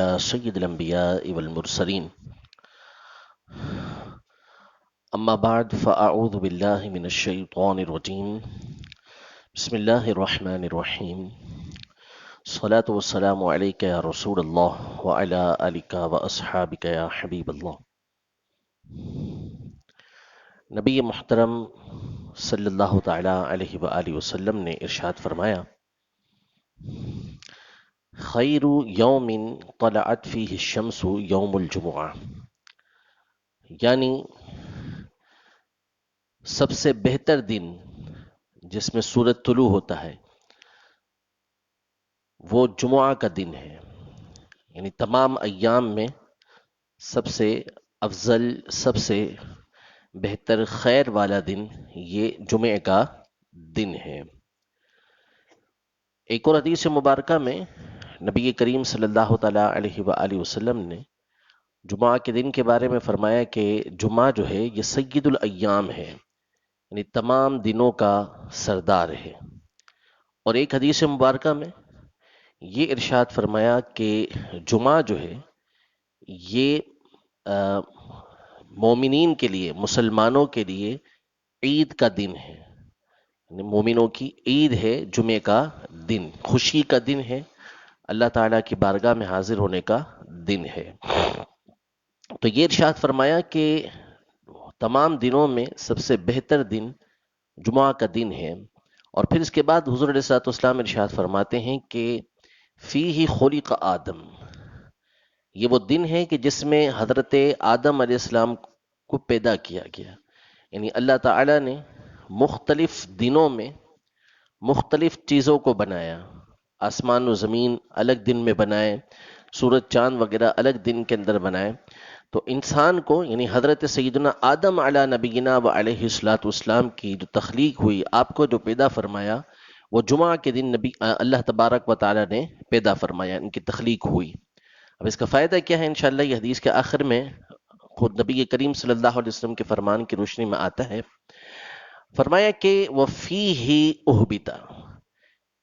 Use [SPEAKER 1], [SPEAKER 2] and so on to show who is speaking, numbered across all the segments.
[SPEAKER 1] على سيد الأنبياء والمرسلين أما بعد فأعوذ بالله من الشيطان الرجيم بسم الله الرحمن الرحيم الصلاة والسلام عليك يا رسول الله وعلى آلك وأصحابك يا حبيب الله. نبی محترم صلی اللہ تعالی علیہ وآلہ وسلم نے ارشاد فرمایا، خیر یوم طلعت فیہ الشمس یوم الجمعہ، یعنی سب سے بہتر دن جس میں سورج طلوع ہوتا ہے وہ جمعہ کا دن ہے. یعنی تمام ایام میں سب سے افضل، سب سے بہتر، خیر والا دن یہ جمعہ کا دن ہے. ایک اور حدیث مبارکہ میں نبی کریم صلی اللہ تعالیٰ علیہ وآلہ وسلم نے جمعہ کے دن کے بارے میں فرمایا کہ جمعہ جو ہے یہ سید الایام ہے، یعنی تمام دنوں کا سردار ہے. اور ایک حدیث مبارکہ میں یہ ارشاد فرمایا کہ جمعہ جو ہے یہ مومنین کے لیے، مسلمانوں کے لیے عید کا دن ہے. یعنی مومنوں کی عید ہے، جمعے کا دن خوشی کا دن ہے، اللہ تعالیٰ کی بارگاہ میں حاضر ہونے کا دن ہے. تو یہ ارشاد فرمایا کہ تمام دنوں میں سب سے بہتر دن جمعہ کا دن ہے. اور پھر اس کے بعد حضور علیہ الصلوۃ والسلام ارشاد فرماتے ہیں کہ فیہ خلق آدم، یہ وہ دن ہے کہ جس میں حضرت آدم علیہ السلام کو پیدا کیا گیا. یعنی اللہ تعالیٰ نے مختلف دنوں میں مختلف چیزوں کو بنایا. آسمان و زمین الگ دن میں بنائے، سورج چاند وغیرہ الگ دن کے اندر بنائے. تو انسان کو، یعنی حضرت سیدنا آدم علی نبینا و علیہ الصلوۃ والسلام کی جو تخلیق ہوئی، آپ کو جو پیدا فرمایا، وہ جمعہ کے دن اللہ تبارک و تعالیٰ نے پیدا فرمایا، ان کی تخلیق ہوئی. اب اس کا فائدہ کیا ہے؟ انشاءاللہ یہ حدیث کے آخر میں خود نبی کریم صلی اللہ علیہ وسلم کے فرمان کی روشنی میں آتا ہے. فرمایا کہ وَفِيهِ أُهْبِتَ،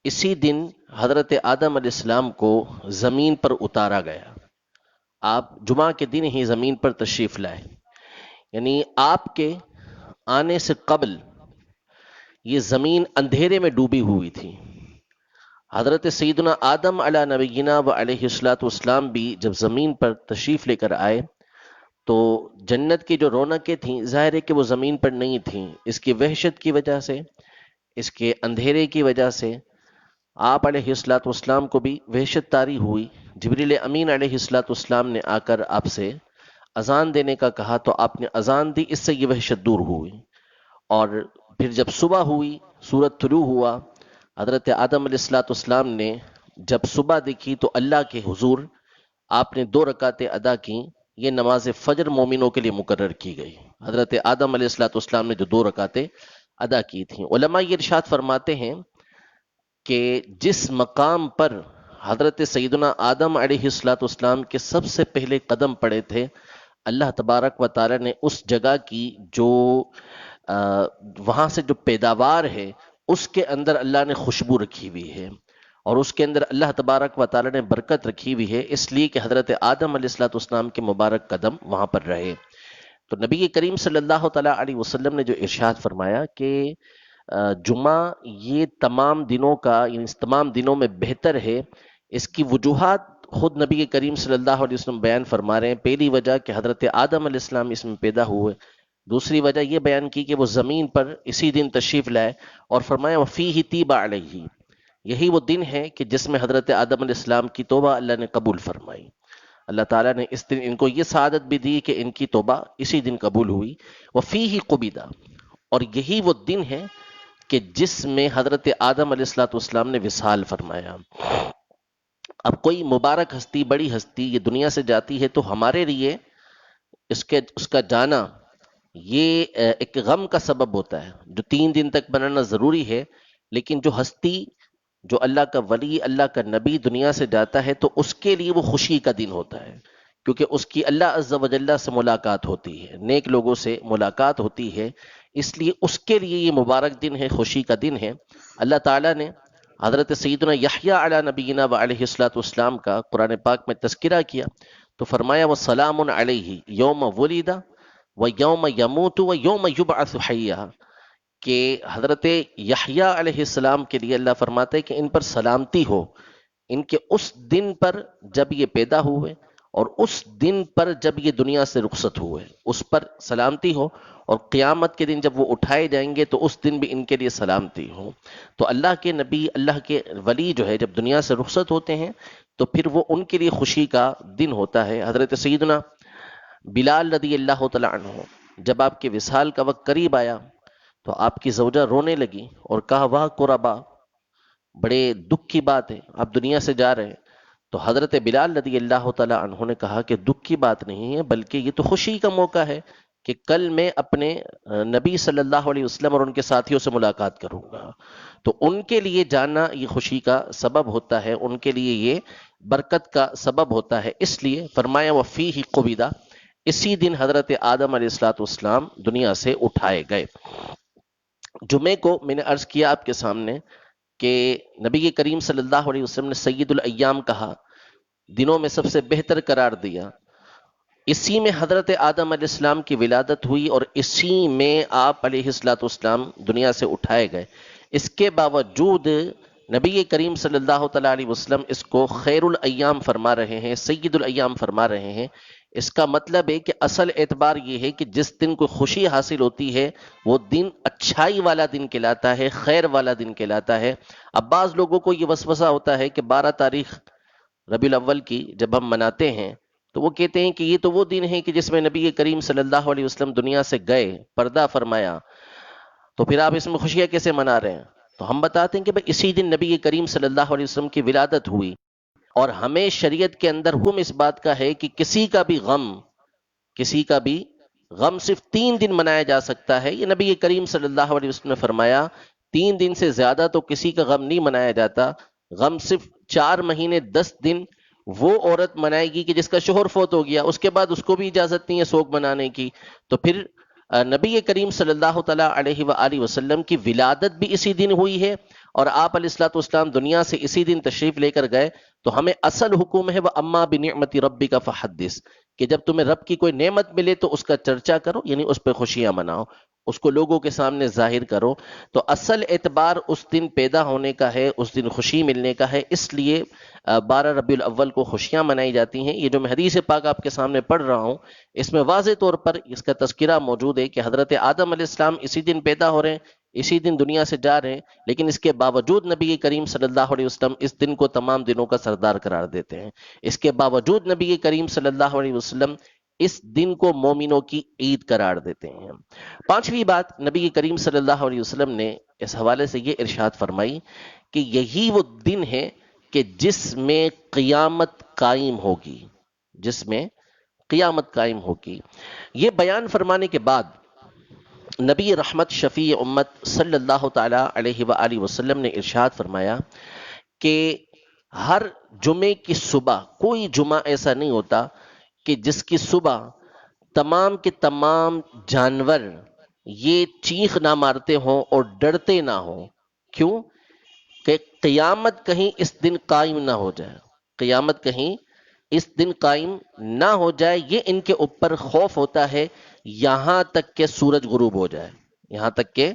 [SPEAKER 1] اسی دن حضرت آدم علیہ السلام کو زمین پر اتارا گیا. آپ جمعہ کے دن ہی زمین پر تشریف لائے. یعنی آپ کے آنے سے قبل یہ زمین اندھیرے میں ڈوبی ہوئی تھی. حضرت سیدنا آدم علی نبینا و علیہ الصلوۃ والسلام بھی جب زمین پر تشریف لے کر آئے تو جنت کی جو رونقیں تھیں، ظاہر ہے کہ وہ زمین پر نہیں تھیں. اس کی وحشت کی وجہ سے، اس کے اندھیرے کی وجہ سے آپ علیہ الصلوۃ والسلام کو بھی وحشت طاری ہوئی. جبریل امین علیہ الصلوۃ والسلام نے آ کر آپ سے اذان دینے کا کہا تو آپ نے اذان دی، اس سے یہ وحشت دور ہوئی. اور پھر جب صبح ہوئی، سورج طلوع ہوا، حضرت آدم علیہ الصلوۃ والسلام نے جب صبح دیکھی تو اللہ کے حضور آپ نے 2 رکعتیں ادا کی. یہ نماز فجر مومنوں کے لیے مقرر کی گئی. حضرت آدم علیہ الصلوۃ والسلام نے جو 2 رکعتیں ادا کی تھیں. علماء یہ ارشاد فرماتے ہیں کہ جس مقام پر حضرت سیدنا آدم علیہ الصلوۃ والسلام کے سب سے پہلے قدم پڑے تھے، اللہ تبارک و تعالی نے اس جگہ کی جو وہاں سے جو پیداوار ہے اس کے اندر اللہ نے خوشبو رکھی ہوئی ہے، اور اس کے اندر اللہ تبارک و تعالی نے برکت رکھی ہوئی ہے، اس لیے کہ حضرت آدم علیہ الصلوۃ والسلام کے مبارک قدم وہاں پر رہے. تو نبی کریم صلی اللہ تعالیٰ علیہ وسلم نے جو ارشاد فرمایا کہ جمعہ یہ تمام دنوں کا، یعنی تمام دنوں میں بہتر ہے، اس کی وجوہات خود نبی کریم صلی اللہ علیہ وسلم بیان فرما رہے ہیں. پہلی وجہ کہ حضرت آدم علیہ السلام اس میں پیدا ہوئے. دوسری وجہ یہ بیان کی کہ وہ زمین پر اسی دن تشریف لائے، اور فرمایا وَفِيهِ تِيبَ عَلَيْهِ، یہی وہ دن ہے کہ جس میں حضرت آدم علیہ السلام کی توبہ اللہ نے قبول فرمائی. اللہ تعالیٰ نے اس دن ان کو یہ سعادت بھی دی کہ ان کی توبہ اسی دن قبول ہوئی. وَفِيهِ قُبِدَ، اور یہی وہ دن ہے کہ جس میں حضرت آدم علیہ الصلوۃ والسلام نے وصال فرمایا. اب کوئی مبارک ہستی، بڑی ہستی یہ دنیا سے جاتی ہے تو ہمارے لیے اس کا جانا یہ ایک غم کا سبب ہوتا ہے. جو 3 دن تک بنانا ضروری ہے، لیکن جو ہستی، جو اللہ کا ولی، اللہ کا نبی دنیا سے جاتا ہے تو اس کے لیے وہ خوشی کا دن ہوتا ہے، کیونکہ اس کی اللہ عز و جل سے ملاقات ہوتی ہے، نیک لوگوں سے ملاقات ہوتی ہے. اس لیے اس کے لیے یہ مبارک دن ہے، خوشی کا دن ہے. اللہ تعالیٰ نے حضرت سیدنا یحییٰ علی نبینا و علیہ الصلوۃ والسلام کا قرآن پاک میں تذکرہ کیا تو فرمایا وسلام علیہ یوم ولد و یوم یموت و یوم یبعث حیا، کہ حضرت یحییٰ علیہ السلام کے لیے اللہ فرماتا ہے کہ ان پر سلامتی ہو، ان کے اس دن پر جب یہ پیدا ہوئے اور اس دن پر جب یہ دنیا سے رخصت ہوئے، اس پر سلامتی ہو، اور قیامت کے دن جب وہ اٹھائے جائیں گے تو اس دن بھی ان کے لیے سلامتی ہو۔ تو اللہ کے نبی، اللہ کے ولی جو ہے جب دنیا سے رخصت ہوتے ہیں تو پھر وہ ان کے لیے خوشی کا دن ہوتا ہے۔ حضرت سیدنا بلال رضی اللہ تعالی عنہ جب آپ کے وصال کا وقت قریب آیا تو آپ کی زوجہ رونے لگی اور کہا واہ قربا، بڑے دکھ کی بات ہے، آپ دنیا سے جا رہے ہیں۔ تو حضرت بلال رضی اللہ تعالی عنہ نے کہا کہ دکھ کی بات نہیں ہے، بلکہ یہ تو خوشی کا موقع ہے کہ کل میں اپنے نبی صلی اللہ علیہ وسلم اور ان کے ساتھیوں سے ملاقات کروں گا، تو ان کے لیے جاننا یہ خوشی کا سبب ہوتا ہے، ان کے لیے یہ برکت کا سبب ہوتا ہے۔ اس لیے فرمایا وفیہ قبیدہ، اسی دن حضرت آدم علیہ الصلوۃ والسلام دنیا سے اٹھائے گئے۔ جمعے کو میں نے عرض کیا آپ کے سامنے کہ نبی کریم صلی اللہ علیہ وسلم نے سید الایام کہا، دنوں میں سب سے بہتر قرار دیا۔ اسی میں حضرت آدم علیہ السلام کی ولادت ہوئی اور اسی میں آپ علیہ الصلوۃ والسلام دنیا سے اٹھائے گئے۔ اس کے باوجود نبی کریم صلی اللہ تعالیٰ علیہ وسلم اس کو خیر الایام فرما رہے ہیں، سید الایام فرما رہے ہیں۔ اس کا مطلب ہے کہ اصل اعتبار یہ ہے کہ جس دن کوئی خوشی حاصل ہوتی ہے وہ دن اچھائی والا دن کہلاتا ہے، خیر والا دن کہلاتا ہے۔ اب بعض لوگوں کو یہ وسوسہ ہوتا ہے کہ 12 تاریخ ربیع الاول کی جب ہم مناتے ہیں تو وہ کہتے ہیں کہ یہ تو وہ دن ہے کہ جس میں نبی کریم صلی اللہ علیہ وسلم دنیا سے گئے، پردہ فرمایا، تو پھر آپ اس میں خوشیاں کیسے منا رہے ہیں؟ تو ہم بتاتے ہیں کہ بھئی اسی دن نبی کریم صلی اللہ علیہ وسلم کی ولادت ہوئی، اور ہمیں شریعت کے اندر حکم اس بات کا ہے کہ کسی کا بھی غم صرف 3 دن منایا جا سکتا ہے۔ یہ نبی کریم صلی اللہ علیہ وسلم نے فرمایا 3 دن سے زیادہ تو کسی کا غم نہیں منایا جاتا۔ غم صرف 4 مہینے 10 دن وہ عورت منائے گی کہ جس کا شوہر فوت ہو گیا، اس کے بعد اس کو بھی اجازت نہیں ہے سوگ منانے کی۔ تو پھر نبی کریم صلی اللہ تعالیٰ علیہ وآلہ وسلم کی ولادت بھی اسی دن ہوئی ہے اور آپ علیہ الصلوۃ والسلام دنیا سے اسی دن تشریف لے کر گئے، تو ہمیں اصل حکم ہے وَأَمَّا بِنِعْمَةِ رَبِّكَ فَحَدِّثْ، کہ جب تمہیں رب کی کوئی نعمت ملے تو اس کا چرچا کرو، یعنی اس پہ خوشیاں مناؤ، اس کو لوگوں کے سامنے ظاہر کرو۔ تو اصل اعتبار اس دن پیدا ہونے کا ہے، اس دن خوشی ملنے کا ہے، اس لیے 12 ربیع الاول کو خوشیاں منائی جاتی ہیں۔ یہ جو میں حدیث پاک آپ کے سامنے پڑھ رہا ہوں اس میں واضح طور پر اس کا تذکرہ موجود ہے کہ حضرت آدم علیہ السلام اسی دن پیدا ہو رہے ہیں، اسی دن دنیا سے جا رہے ہیں، لیکن اس کے باوجود نبی کریم صلی اللہ علیہ وسلم اس دن کو تمام دنوں کا سردار قرار دیتے ہیں۔ اس کے باوجود نبی کریم صلی اللہ علیہ وسلم اس دن کو مومنوں کی عید قرار دیتے ہیں۔ 5ویں بات نبی کریم صلی اللہ علیہ وسلم نے اس حوالے سے یہ ارشاد فرمائی کہ یہی وہ دن ہے کہ جس میں قیامت قائم ہوگی، جس میں قیامت قائم ہوگی۔ یہ بیان فرمانے کے بعد نبی رحمت شفیع امت صلی اللہ تعالی علیہ وآلہ وسلم نے ارشاد فرمایا کہ ہر جمعے کی صبح، کوئی جمعہ ایسا نہیں ہوتا کہ جس کی صبح تمام کے تمام جانور یہ چیخ نہ مارتے ہوں اور ڈرتے نہ ہوں۔ کیوں؟ کہ قیامت کہیں اس دن قائم نہ ہو جائے، قیامت کہیں اس دن قائم نہ ہو جائے، یہ ان کے اوپر خوف ہوتا ہے یہاں تک کہ سورج غروب ہو جائے، یہاں تک کہ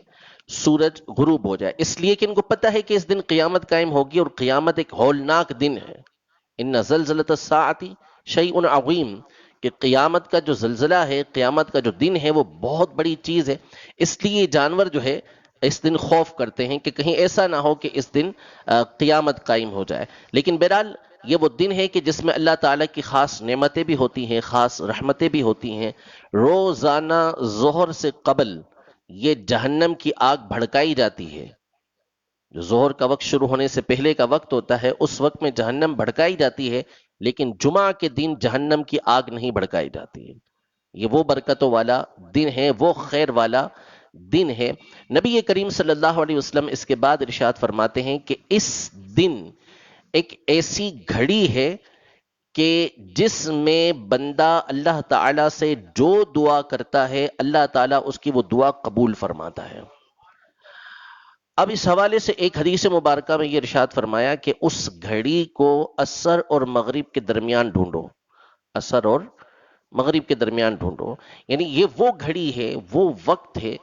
[SPEAKER 1] سورج غروب ہو جائے، اس لیے کہ ان کو پتہ ہے کہ اس دن قیامت قائم ہوگی اور قیامت ایک ہولناک دن ہے۔ ان زلزلۃ الساعۃ شیء عظیم، کہ قیامت کا جو زلزلہ ہے، قیامت کا جو دن ہے وہ بہت بڑی چیز ہے، اس لیے جانور جو ہے اس دن خوف کرتے ہیں کہ کہیں ایسا نہ ہو کہ اس دن قیامت قائم ہو جائے۔ لیکن بہرحال یہ وہ دن ہے کہ جس میں اللہ تعالیٰ کی خاص نعمتیں بھی ہوتی ہیں، خاص رحمتیں بھی ہوتی ہیں۔ روزانہ ظہر سے قبل یہ جہنم کی آگ بھڑکائی جاتی ہے، جو ظہر کا وقت شروع ہونے سے پہلے کا وقت ہوتا ہے اس وقت میں جہنم بھڑکائی جاتی ہے، لیکن جمعہ کے دن جہنم کی آگ نہیں بھڑکائی جاتی ہے۔ یہ وہ برکتوں والا دن ہے، وہ خیر والا دن ہے۔ نبی کریم صلی اللہ علیہ وسلم اس کے بعد ارشاد فرماتے ہیں کہ اس دن ایک ایسی گھڑی ہے کہ جس میں بندہ اللہ تعالیٰ سے جو دعا کرتا ہے اللہ تعالیٰ اس کی وہ دعا قبول فرماتا ہے۔ اب اس حوالے سے ایک حدیث مبارکہ میں یہ ارشاد فرمایا کہ اس گھڑی کو عصر اور مغرب کے درمیان ڈھونڈو، عصر اور مغرب کے درمیان ڈھونڈو، یعنی یہ وہ گھڑی ہے، وہ وقت ہے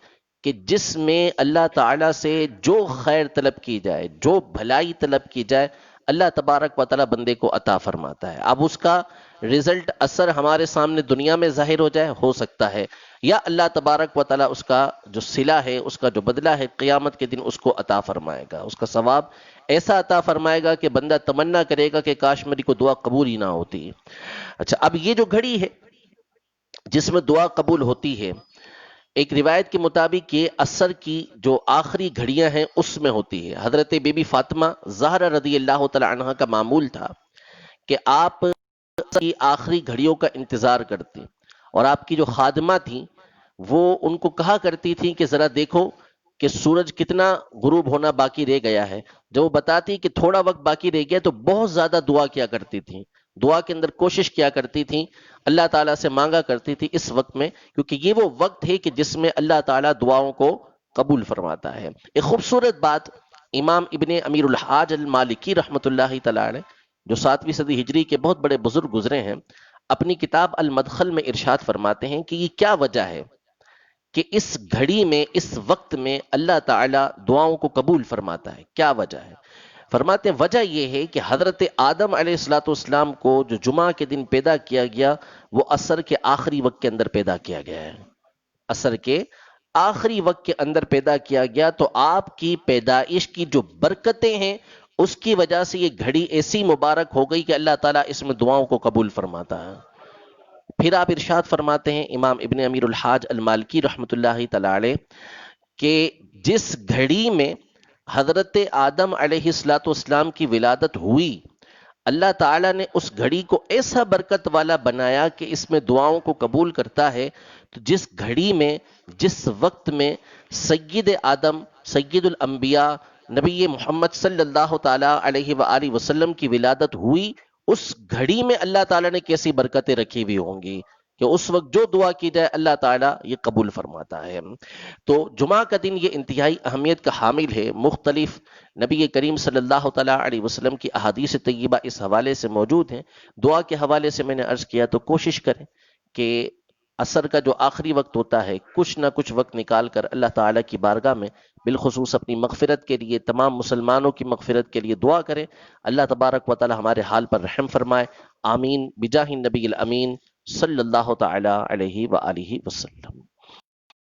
[SPEAKER 1] کہ جس میں اللہ تعالیٰ سے جو خیر طلب کی جائے، جو بھلائی طلب کی جائے، اللہ تبارک و تعالیٰ بندے کو عطا فرماتا ہے۔ اب اس کا رزلٹ اثر ہمارے سامنے دنیا میں ظاہر ہو جائے، ہو سکتا ہے، یا اللہ تبارک و تعالیٰ اس کا جو صلہ ہے، اس کا جو بدلہ ہے، قیامت کے دن اس کو عطا فرمائے گا، اس کا ثواب ایسا عطا فرمائے گا کہ بندہ تمنا کرے گا کہ کاش میری کو دعا قبول ہی نہ ہوتی۔ اچھا، اب یہ جو گھڑی ہے جس میں دعا قبول ہوتی ہے، ایک روایت کے مطابق یہ عصر کی جو آخری گھڑیاں ہیں اس میں ہوتی ہے۔ حضرت بی بی فاطمہ زہرا رضی اللہ تعالی عنہ کا معمول تھا کہ آپ کی آخری گھڑیوں کا انتظار کرتی، اور آپ کی جو خادمہ تھیں وہ ان کو کہا کرتی تھیں کہ ذرا دیکھو کہ سورج کتنا غروب ہونا باقی رہ گیا ہے۔ جب وہ بتاتی کہ تھوڑا وقت باقی رہ گیا تو بہت زیادہ دعا کیا کرتی تھیں، دعا کے اندر کوشش کیا کرتی تھیں، اللہ تعالیٰ سے مانگا کرتی تھی اس وقت میں، کیونکہ یہ وہ وقت ہے کہ جس میں اللہ تعالیٰ دعاؤں کو قبول فرماتا ہے۔ ایک خوبصورت بات امام ابن امیر الحاج المالکی رحمۃ اللہ تعالیٰ علیہ، جو 7ویں صدی ہجری کے بہت بڑے بزرگ گزرے ہیں، اپنی کتاب المدخل میں ارشاد فرماتے ہیں کہ یہ کیا وجہ ہے کہ اس گھڑی میں، اس وقت میں اللہ تعالیٰ دعاؤں کو قبول فرماتا ہے، کیا وجہ ہے؟ فرماتے ہیں وجہ یہ ہے کہ حضرت آدم علیہ الصلوۃ والسلام کو جو جمعہ کے دن پیدا کیا گیا وہ عصر کے آخری وقت کے اندر پیدا کیا گیا ہے، عصر کے آخری وقت کے اندر پیدا کیا گیا، تو آپ کی پیدائش کی جو برکتیں ہیں اس کی وجہ سے یہ گھڑی ایسی مبارک ہو گئی کہ اللہ تعالیٰ اس میں دعاؤں کو قبول فرماتا ہے۔ پھر آپ ارشاد فرماتے ہیں امام ابن امیر الحاج المالکی رحمۃ اللہ تعالی علیہ کہ جس گھڑی میں حضرت آدم علیہ الصلوۃ والسلام کی ولادت ہوئی، اللہ تعالیٰ نے اس گھڑی کو ایسا برکت والا بنایا کہ اس میں دعاؤں کو قبول کرتا ہے۔ تو جس گھڑی میں، جس وقت میں سید آدم، سید الانبیاء، نبی محمد صلی اللہ تعالیٰ علیہ وآلہ وسلم کی ولادت ہوئی، اس گھڑی میں اللہ تعالیٰ نے کیسی برکتیں رکھی ہوئی ہوں گی کہ اس وقت جو دعا کی جائے اللہ تعالیٰ یہ قبول فرماتا ہے۔ تو جمعہ کا دن یہ انتہائی اہمیت کا حامل ہے۔ مختلف نبی کریم صلی اللہ تعالیٰ علیہ وسلم کی احادیث طیبہ اس حوالے سے موجود ہیں۔ دعا کے حوالے سے میں نے عرض کیا تو کوشش کریں کہ عصر کا جو آخری وقت ہوتا ہے کچھ نہ کچھ وقت نکال کر اللہ تعالیٰ کی بارگاہ میں بالخصوص اپنی مغفرت کے لیے، تمام مسلمانوں کی مغفرت کے لیے دعا کریں۔ اللہ تبارک و تعالی ہمارے حال پر رحم فرمائے، آمین، بجاہ النبی الامین صلی اللہ تعالی علیہ وآلہ وسلم۔